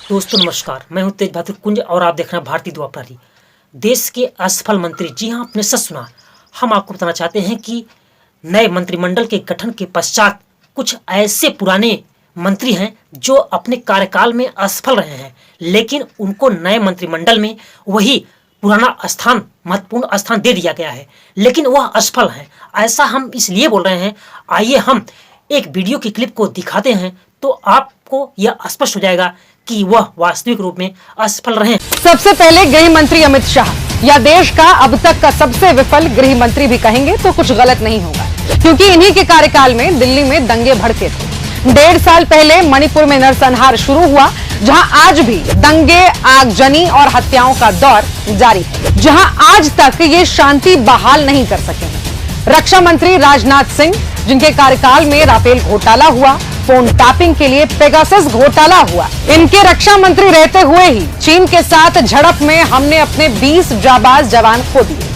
दोस्तों नमस्कार, मैं हूं तेज बहादुर कुंज और आप देख रहे हैं भारतीय दुआ प्रहरी। देश के असफल मंत्री, जी हां, आपने सच सुना। हम आपको बताना चाहते हैं कि नए मंत्रिमंडल के गठन के पश्चात कुछ ऐसे पुराने मंत्री हैं जो अपने कार्यकाल में असफल रहे हैं, लेकिन उनको नए मंत्रिमंडल में वही पुराना स्थान, महत्वपूर्ण स्थान दे दिया गया है, लेकिन वह असफल हैं। ऐसा हम इसलिए बोल रहे हैं, आइए हम एक वीडियो की क्लिप को दिखाते हैं तो आपको यह स्पष्ट हो जाएगा कि वह वास्तविक रूप में असफल रहे। सबसे पहले गृह मंत्री अमित शाह, या देश का अब तक का सबसे विफल गृह मंत्री भी कहेंगे तो कुछ गलत नहीं होगा, क्योंकि इन्हीं के कार्यकाल में दिल्ली में दंगे भड़के थे। 1.5 साल पहले मणिपुर में नरसंहार शुरू हुआ, जहां आज भी दंगे, आगजनी और हत्याओं का दौर जारी है, जहां आज तक ये शांति बहाल नहीं कर सके हैं। रक्षा मंत्री राजनाथ सिंह, जिनके कार्यकाल में राफेल घोटाला हुआ, फोन टैपिंग के लिए पेगासस घोटाला हुआ, इनके रक्षा मंत्री रहते हुए ही चीन के साथ झड़प में हमने अपने 20 जाबाज जवान खो दिए।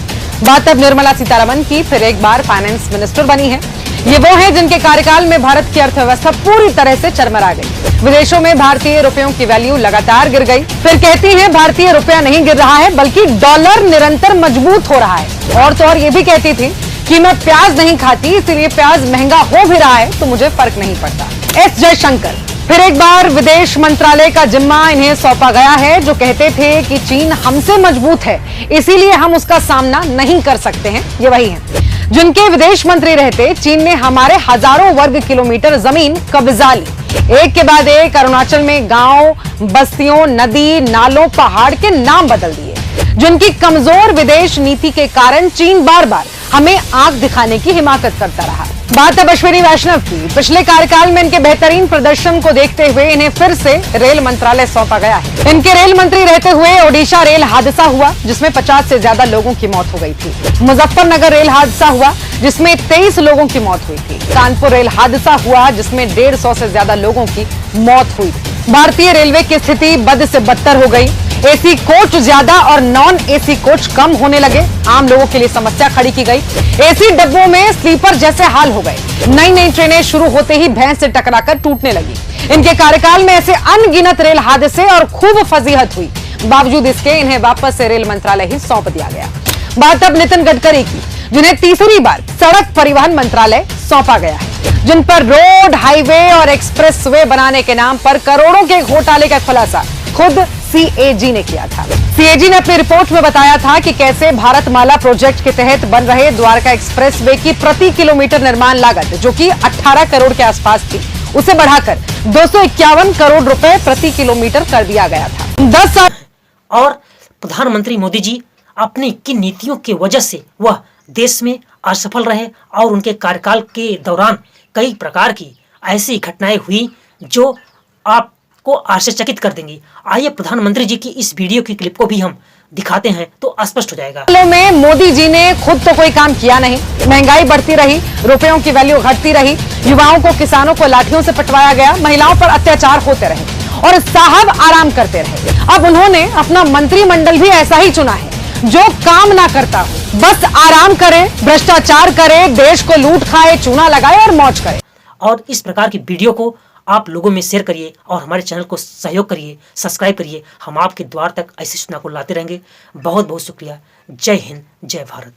बात अब निर्मला सीतारमण की फिर एक बार फाइनेंस मिनिस्टर बनी है। ये वो है जिनके कार्यकाल में भारत की अर्थव्यवस्था पूरी तरह से चरमरा गई। विदेशों में भारतीय रुपयों की वैल्यू लगातार गिर गई। फिर कहती हैं भारतीय रुपया नहीं गिर रहा है, बल्कि डॉलर निरंतर मजबूत हो रहा है। और तो और ये भी कहती थी कि मैं प्याज नहीं खाती, इसलिए प्याज महंगा हो भी रहा है तो मुझे फर्क नहीं पड़ता। एस जयशंकर, फिर एक बार विदेश मंत्रालय का जिम्मा इन्हें सौंपा गया है, जो कहते थे कि चीन हमसे मजबूत है, इसीलिए हम उसका सामना नहीं कर सकते हैं। ये वही हैं जिनके विदेश मंत्री रहते चीन ने हमारे हजारों वर्ग किलोमीटर जमीन कब्जा ली। एक के बाद एक अरुणाचल में गांव, बस्तियों, नदी, नालों, पहाड़ के नाम बदल दिए। जिनकी कमजोर विदेश नीति के कारण चीन बार बार हमें आंख दिखाने की हिमाकत करता रहा। बात अब अश्विनी वैष्णव की। पिछले कार्यकाल में इनके बेहतरीन प्रदर्शन को देखते हुए इन्हें फिर से रेल मंत्रालय सौंपा गया है। इनके रेल मंत्री रहते हुए ओडिशा रेल हादसा हुआ, जिसमें 50 से ज्यादा लोगों की मौत हो गई थी। मुजफ्फरनगर रेल हादसा हुआ, जिसमें 23 लोगों की मौत हुई थी। कानपुर रेल हादसा हुआ, जिसमें 150 से ज्यादा लोगों की मौत हुई थी। भारतीय रेलवे की स्थिति बद से बदतर हो गई। एसी कोच ज्यादा और नॉन एसी कोच कम होने लगे। आम लोगों के लिए समस्या खड़ी की गई। एसी डब्बों में स्लीपर जैसे हाल हो गए। नई नई ट्रेनें शुरू होते ही भैंस से टकराकर टूटने लगी। इनके कार्यकाल में ऐसे अनगिनत रेल हादसे और खूब फजीहत हुई। बावजूद इसके इन्हें वापस से रेल मंत्रालय ही सौंप दिया गया। बात अब नितिन गडकरी की, जिन्हें तीसरी बार सड़क परिवहन मंत्रालय सौंपा गया है, जिन पर रोड, हाईवे और एक्सप्रेस वे बनाने के नाम पर करोड़ों के घोटाले का खुलासा खुद सीएजी ने किया था। सीएजी ने अपनी रिपोर्ट में बताया था कि कैसे भारतमाला प्रोजेक्ट के तहत बन रहे द्वारका एक्सप्रेसवे की प्रति किलोमीटर निर्माण लागत, जो कि 18 करोड़ के आसपास थी, उसे बढ़ाकर 251 करोड़ रुपए प्रति किलोमीटर कर दिया गया था। 10 साल और प्रधानमंत्री मोदी जी अपनी किन नीतियों की वजह से वह देश में असफल रहे और उनके कार्यकाल के दौरान कई प्रकार की ऐसी घटनाएं हुई जो आप को आश्चर्यचकित कर देंगी। आइए प्रधानमंत्री जी की इस वीडियो की क्लिप को भी हम दिखाते हैं तो स्पष्ट हो जाएगा। में मोदी जी ने खुद तो कोई काम किया नहीं, महंगाई बढ़ती रही, रुपयों की वैल्यू घटती रही, युवाओं को, किसानों को लाठियों से पिटवाया गया, महिलाओं पर अत्याचार होते रहे और साहब आराम करते रहे। अब उन्होंने अपना मंत्रिमंडल भी ऐसा ही चुना है, जो काम ना करता हो, बस आराम करे, भ्रष्टाचार करे, देश को लूट खाए, चूना लगाए और मौज करे। और इस प्रकार की वीडियो को आप लोगों में शेयर करिए और हमारे चैनल को सहयोग करिए, सब्सक्राइब करिए। हम आपके द्वार तक ऐसी सूचना को लाते रहेंगे। बहुत बहुत शुक्रिया। जय हिंद, जय भारत।